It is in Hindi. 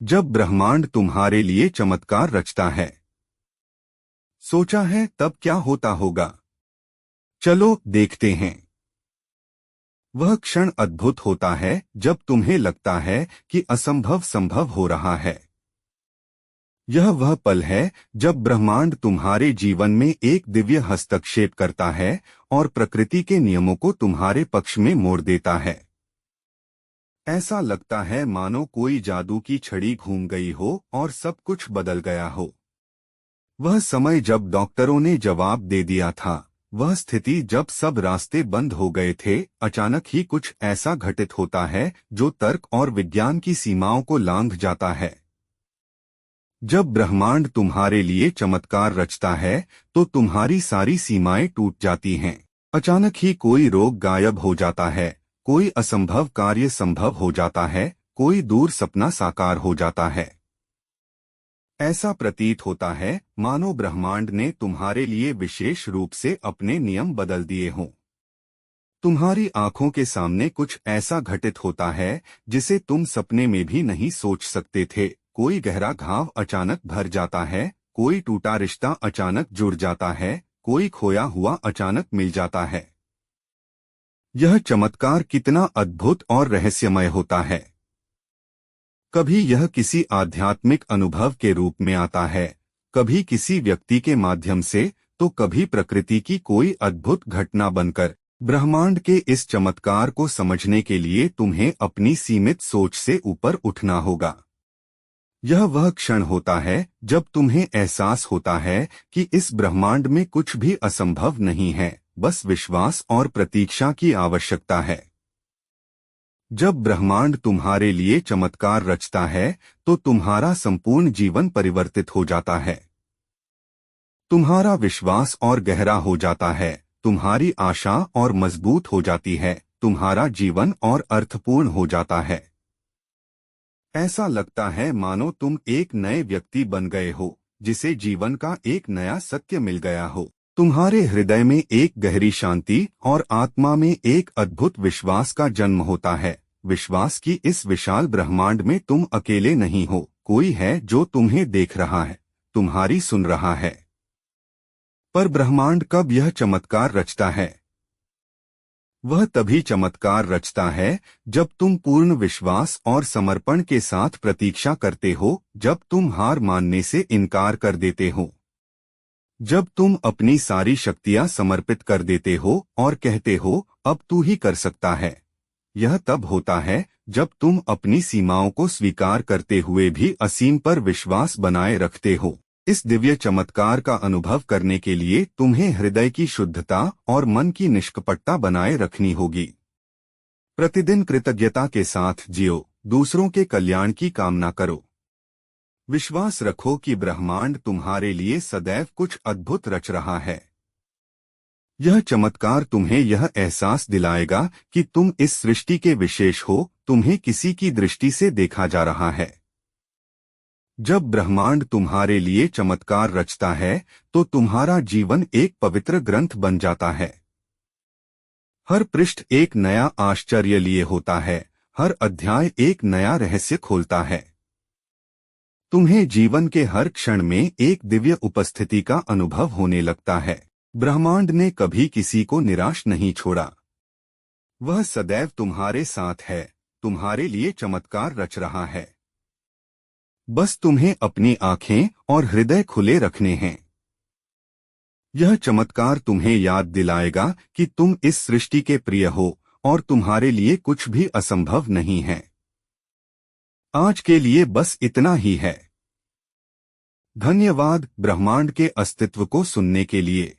जब ब्रह्मांड तुम्हारे लिए चमत्कार रचता है, सोचा है तब क्या होता होगा? चलो देखते हैं। वह क्षण अद्भुत होता है जब तुम्हें लगता है कि असंभव संभव हो रहा है। यह वह पल है जब ब्रह्मांड तुम्हारे जीवन में एक दिव्य हस्तक्षेप करता है और प्रकृति के नियमों को तुम्हारे पक्ष में मोड़ देता है। ऐसा लगता है मानो कोई जादू की छड़ी घूम गई हो और सब कुछ बदल गया हो। वह समय जब डॉक्टरों ने जवाब दे दिया था, वह स्थिति जब सब रास्ते बंद हो गए थे, अचानक ही कुछ ऐसा घटित होता है जो तर्क और विज्ञान की सीमाओं को लांघ जाता है। जब ब्रह्मांड तुम्हारे लिए चमत्कार रचता है तो तुम्हारी सारी सीमाएं टूट जाती हैं। अचानक ही कोई रोग गायब हो जाता है, कोई असंभव कार्य संभव हो जाता है, कोई दूर सपना साकार हो जाता है। ऐसा प्रतीत होता है मानो ब्रह्मांड ने तुम्हारे लिए विशेष रूप से अपने नियम बदल दिए हों। तुम्हारी आंखों के सामने कुछ ऐसा घटित होता है जिसे तुम सपने में भी नहीं सोच सकते थे। कोई गहरा घाव अचानक भर जाता है, कोई टूटा रिश्ता अचानक जुड़ जाता है, कोई खोया हुआ अचानक मिल जाता है। यह चमत्कार कितना अद्भुत और रहस्यमय होता है। कभी यह किसी आध्यात्मिक अनुभव के रूप में आता है, कभी किसी व्यक्ति के माध्यम से, तो कभी प्रकृति की कोई अद्भुत घटना बनकर। ब्रह्मांड के इस चमत्कार को समझने के लिए तुम्हें अपनी सीमित सोच से ऊपर उठना होगा। यह वह क्षण होता है जब तुम्हें एहसास होता है कि इस ब्रह्मांड में कुछ भी असंभव नहीं है, बस विश्वास और प्रतीक्षा की आवश्यकता है। जब ब्रह्मांड तुम्हारे लिए चमत्कार रचता है तो तुम्हारा संपूर्ण जीवन परिवर्तित हो जाता है। तुम्हारा विश्वास और गहरा हो जाता है, तुम्हारी आशा और मजबूत हो जाती है, तुम्हारा जीवन और अर्थपूर्ण हो जाता है। ऐसा लगता है मानो तुम एक नए व्यक्ति बन गए हो, जिसे जीवन का एक नया सत्य मिल गया हो। तुम्हारे हृदय में एक गहरी शांति और आत्मा में एक अद्भुत विश्वास का जन्म होता है। विश्वास की इस विशाल ब्रह्मांड में तुम अकेले नहीं हो, कोई है जो तुम्हें देख रहा है, तुम्हारी सुन रहा है। पर ब्रह्मांड कब यह चमत्कार रचता है? वह तभी चमत्कार रचता है जब तुम पूर्ण विश्वास और समर्पण के साथ प्रतीक्षा करते हो, जब तुम हार मानने से इनकार कर देते हो, जब तुम अपनी सारी शक्तियां समर्पित कर देते हो और कहते हो अब तू ही कर सकता है। यह तब होता है जब तुम अपनी सीमाओं को स्वीकार करते हुए भी असीम पर विश्वास बनाए रखते हो। इस दिव्य चमत्कार का अनुभव करने के लिए तुम्हें हृदय की शुद्धता और मन की निष्कपटता बनाए रखनी होगी। प्रतिदिन कृतज्ञता के साथ जियो, दूसरों के कल्याण की कामना करो। विश्वास रखो कि ब्रह्मांड तुम्हारे लिए सदैव कुछ अद्भुत रच रहा है। यह चमत्कार तुम्हें यह एहसास दिलाएगा कि तुम इस सृष्टि के विशेष हो, तुम्हें किसी की दृष्टि से देखा जा रहा है। जब ब्रह्मांड तुम्हारे लिए चमत्कार रचता है तो तुम्हारा जीवन एक पवित्र ग्रंथ बन जाता है। हर पृष्ठ एक नया आश्चर्य लिए होता है, हर अध्याय एक नया रहस्य खोलता है। तुम्हें जीवन के हर क्षण में एक दिव्य उपस्थिति का अनुभव होने लगता है। ब्रह्मांड ने कभी किसी को निराश नहीं छोड़ा। वह सदैव तुम्हारे साथ है, तुम्हारे लिए चमत्कार रच रहा है। बस तुम्हें अपनी आंखें और हृदय खुले रखने हैं। यह चमत्कार तुम्हें याद दिलाएगा कि तुम इस सृष्टि के प्रिय हो और तुम्हारे लिए कुछ भी असंभव नहीं है। आज के लिए बस इतना ही है। धन्यवाद ब्रह्मांड के अस्तित्व को सुनने के लिए।